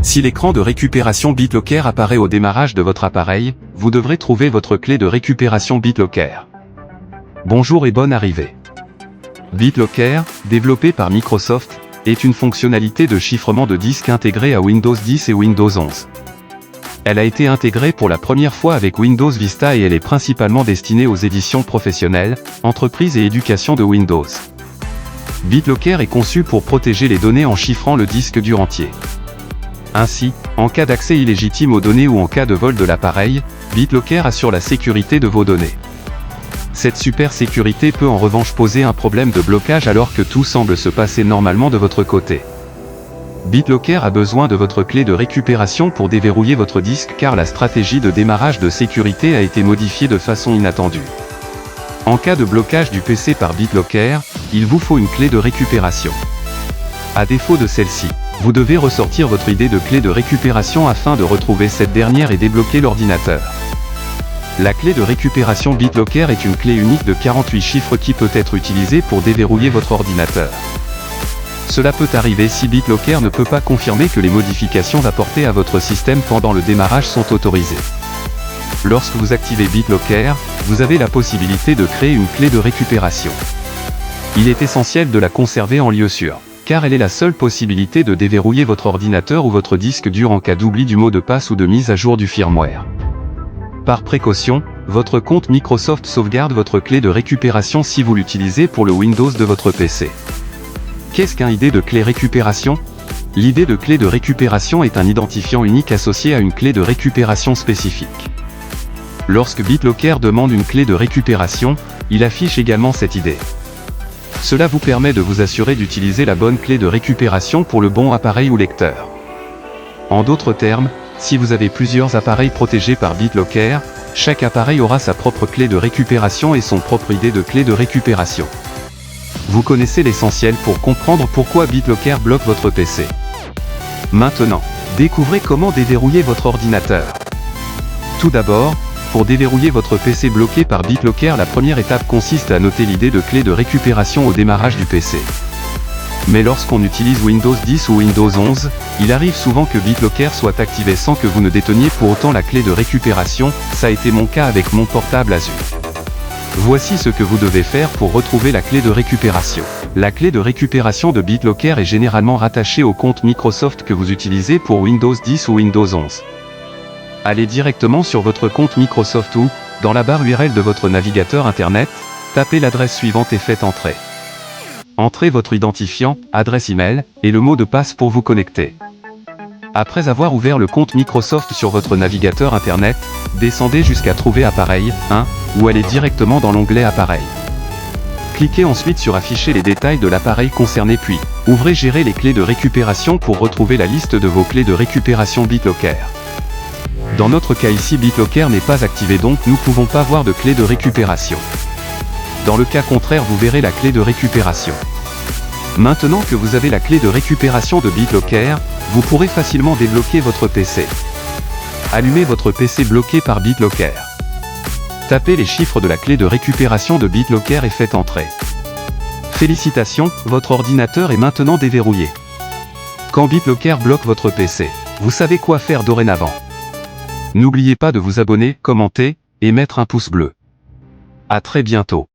Si l'écran de récupération BitLocker apparaît au démarrage de votre appareil, vous devrez trouver votre clé de récupération BitLocker. Bonjour et bonne arrivée. BitLocker, développé par Microsoft, est une fonctionnalité de chiffrement de disque intégrée à Windows 10 et Windows 11. Elle a été intégrée pour la première fois avec Windows Vista et elle est principalement destinée aux éditions professionnelles, entreprises et éducation de Windows. BitLocker est conçu pour protéger les données en chiffrant le disque dur entier. Ainsi, en cas d'accès illégitime aux données ou en cas de vol de l'appareil, BitLocker assure la sécurité de vos données. Cette super sécurité peut en revanche poser un problème de blocage alors que tout semble se passer normalement de votre côté. BitLocker a besoin de votre clé de récupération pour déverrouiller votre disque car la stratégie de démarrage de sécurité a été modifiée de façon inattendue. En cas de blocage du PC par BitLocker, il vous faut une clé de récupération. À défaut de celle-ci, vous devez ressortir votre idée de clé de récupération afin de retrouver cette dernière et débloquer l'ordinateur. La clé de récupération BitLocker est une clé unique de 48 chiffres qui peut être utilisée pour déverrouiller votre ordinateur. Cela peut arriver si BitLocker ne peut pas confirmer que les modifications apportées à votre système pendant le démarrage sont autorisées. Lorsque vous activez BitLocker, vous avez la possibilité de créer une clé de récupération. Il est essentiel de la conserver en lieu sûr, car elle est la seule possibilité de déverrouiller votre ordinateur ou votre disque dur en cas d'oubli du mot de passe ou de mise à jour du firmware. Par précaution, votre compte Microsoft sauvegarde votre clé de récupération si vous l'utilisez pour le Windows de votre PC. Qu'est-ce qu'un ID de clé récupération? L'ID de clé de récupération est un identifiant unique associé à une clé de récupération spécifique. Lorsque BitLocker demande une clé de récupération, il affiche également cette ID. Cela vous permet de vous assurer d'utiliser la bonne clé de récupération pour le bon appareil ou lecteur. En d'autres termes, si vous avez plusieurs appareils protégés par BitLocker, chaque appareil aura sa propre clé de récupération et son propre ID de clé de récupération. Vous connaissez l'essentiel pour comprendre pourquoi BitLocker bloque votre PC. Maintenant, découvrez comment déverrouiller votre ordinateur. Tout d'abord, pour déverrouiller votre PC bloqué par BitLocker, la première étape consiste à noter l'idée de clé de récupération au démarrage du PC. Mais lorsqu'on utilise Windows 10 ou Windows 11, il arrive souvent que BitLocker soit activé sans que vous ne déteniez pour autant la clé de récupération, ça a été mon cas avec mon portable Asus. Voici ce que vous devez faire pour retrouver la clé de récupération. La clé de récupération de BitLocker est généralement rattachée au compte Microsoft que vous utilisez pour Windows 10 ou Windows 11. Allez directement sur votre compte Microsoft ou, dans la barre URL de votre navigateur Internet, tapez l'adresse suivante et faites entrer. Entrez votre identifiant, adresse email, et le mot de passe pour vous connecter. Après avoir ouvert le compte Microsoft sur votre navigateur Internet, descendez jusqu'à trouver Appareil 1, ou allez directement dans l'onglet Appareil. Cliquez ensuite sur Afficher les détails de l'appareil concerné puis, ouvrez Gérer les clés de récupération pour retrouver la liste de vos clés de récupération BitLocker. Dans notre cas ici BitLocker n'est pas activé donc nous ne pouvons pas voir de clé de récupération. Dans le cas contraire vous verrez la clé de récupération. Maintenant que vous avez la clé de récupération de BitLocker, vous pourrez facilement débloquer votre PC. Allumez votre PC bloqué par BitLocker. Tapez les chiffres de la clé de récupération de BitLocker et faites entrer. Félicitations, votre ordinateur est maintenant déverrouillé. Quand BitLocker bloque votre PC, vous savez quoi faire dorénavant. N'oubliez pas de vous abonner, commenter, et mettre un pouce bleu. À très bientôt.